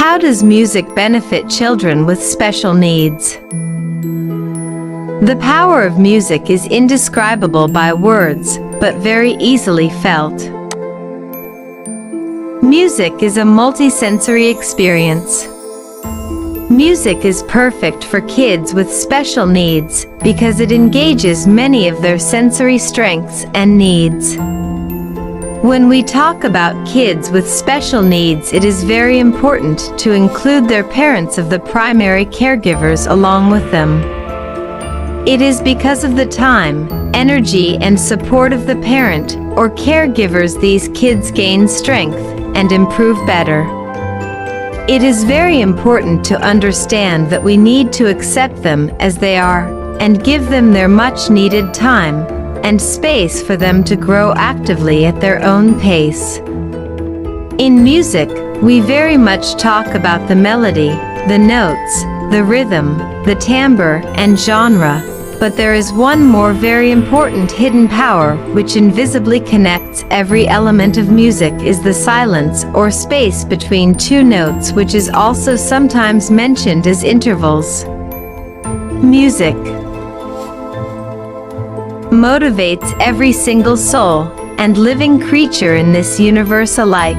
How does music benefit children with special needs? The power of music is indescribable by words, but very easily felt. Music is a multisensory experience. Music is perfect for kids with special needs because it engages many of their sensory strengths and needs. When we talk about kids with special needs, it is very important to include their parents of the primary caregivers along with them. It is because of the time, energy, and support of the parent or caregivers these kids gain strength and improve better. It is very important to understand that we need to accept them as they are and give them their much-needed time and space for them to grow actively at their own pace. In music, we very much talk about the melody, the notes, the rhythm, the timbre, and genre, but there is one more very important hidden power which invisibly connects every element of music is the silence or space between two notes, which is also sometimes mentioned as intervals. Music motivates every single soul and living creature in this universe alike.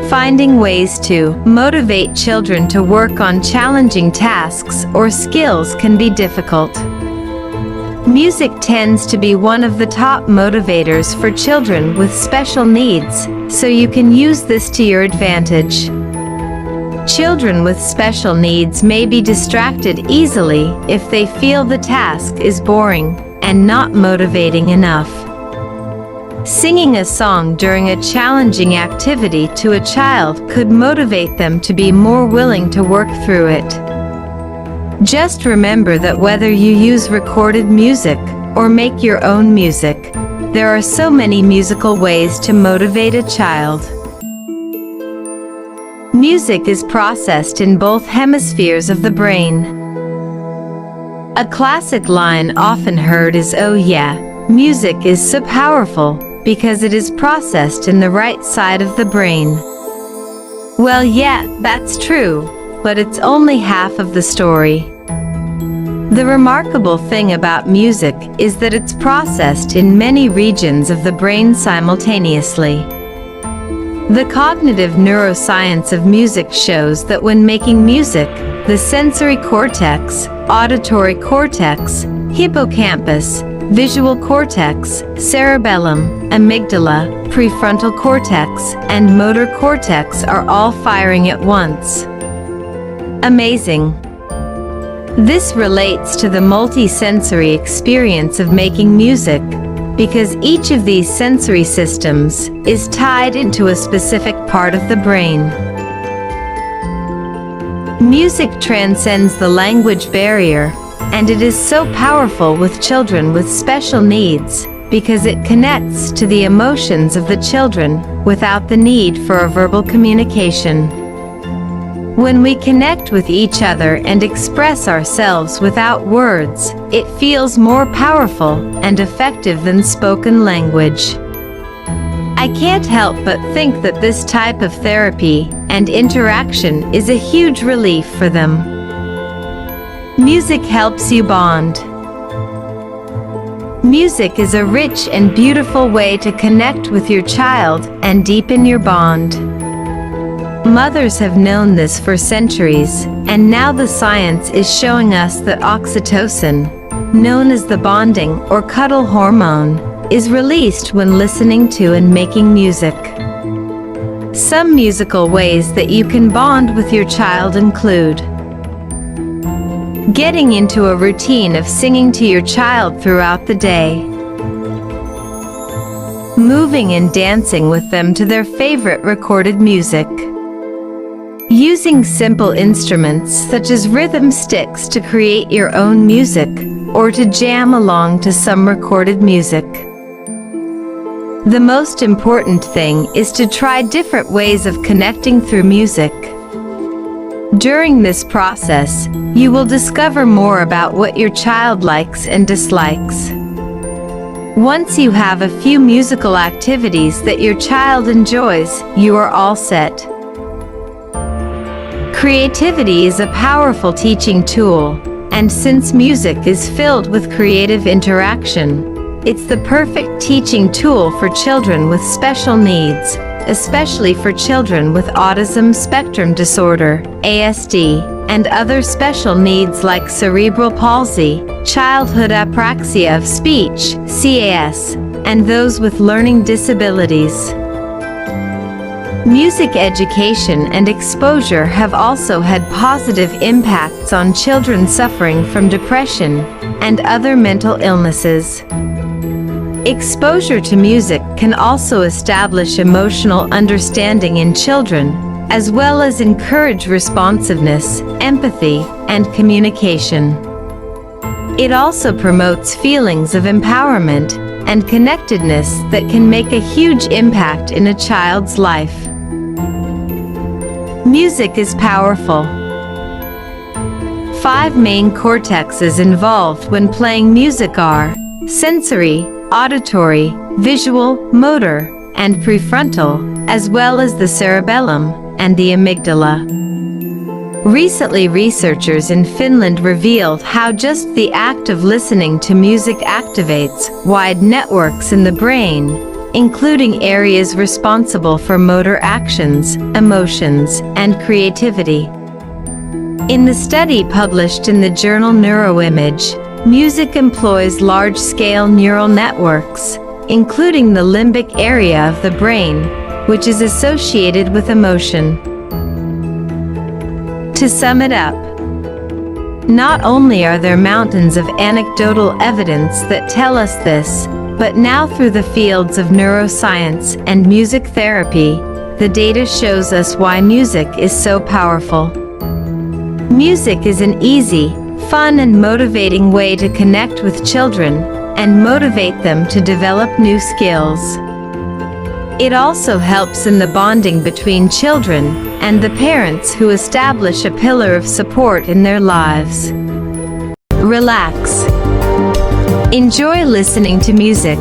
Finding ways to motivate children to work on challenging tasks or skills can be difficult. Music tends to be one of the top motivators for children with special needs, so you can use this to your advantage. Children with special needs may be distracted easily if they feel the task is boring and not motivating enough. Singing a song during a challenging activity to a child could motivate them to be more willing to work through it. Just remember that whether you use recorded music or make your own music, there are so many musical ways to motivate a child. Music is processed in both hemispheres of the brain. A classic line often heard is, "Oh yeah, music is so powerful because it is processed in the right side of the brain." Well, yeah, that's true, but it's only half of the story. The remarkable thing about music is that it's processed in many regions of the brain simultaneously. The cognitive neuroscience of music shows that when making music, the sensory cortex, auditory cortex, hippocampus, visual cortex, cerebellum, amygdala, prefrontal cortex, and motor cortex are all firing at once. Amazing. This relates to the multi-sensory experience of making music, because each of these sensory systems is tied into a specific part of the brain. Music transcends the language barrier, and it is so powerful with children with special needs because it connects to the emotions of the children without the need for a verbal communication. When we connect with each other and express ourselves without words, it feels more powerful and effective than spoken language. I can't help but think that this type of therapy and interaction is a huge relief for them. Music helps you bond. Music is a rich and beautiful way to connect with your child and deepen your bond. Mothers have known this for centuries, and now the science is showing us that oxytocin, known as the bonding or cuddle hormone, is released when listening to and making music. Some musical ways that you can bond with your child include getting into a routine of singing to your child throughout the day, moving and dancing with them to their favorite recorded music, using simple instruments such as rhythm sticks to create your own music or to jam along to some recorded music. The most important thing is to try different ways of connecting through music. During this process, you will discover more about what your child likes and dislikes. Once you have a few musical activities that your child enjoys, you are all set. Creativity is a powerful teaching tool, and since music is filled with creative interaction, it's the perfect teaching tool for children with special needs, especially for children with autism spectrum disorder, ASD, and other special needs like cerebral palsy, childhood apraxia of speech, CAS, and those with learning disabilities. Music education and exposure have also had positive impacts on children suffering from depression and other mental illnesses. Exposure to music can also establish emotional understanding in children, as well as encourage responsiveness, empathy, and communication. It also promotes feelings of empowerment and connectedness that can make a huge impact in a child's life. Music is powerful. 5 main cortexes involved when playing music are sensory, auditory, visual, motor, and prefrontal, as well as the cerebellum and the amygdala. Recently, researchers in Finland revealed how just the act of listening to music activates wide networks in the brain, including areas responsible for motor actions, emotions, and creativity. In the study published in the journal Neuroimage, music employs large-scale neural networks, including the limbic area of the brain, which is associated with emotion. To sum it up, not only are there mountains of anecdotal evidence that tell us this, but now through the fields of neuroscience and music therapy, the data shows us why music is so powerful. Music is an easy, fun, and motivating way to connect with children and motivate them to develop new skills. It also helps in the bonding between children and the parents who establish a pillar of support in their lives. Relax. Enjoy listening to music.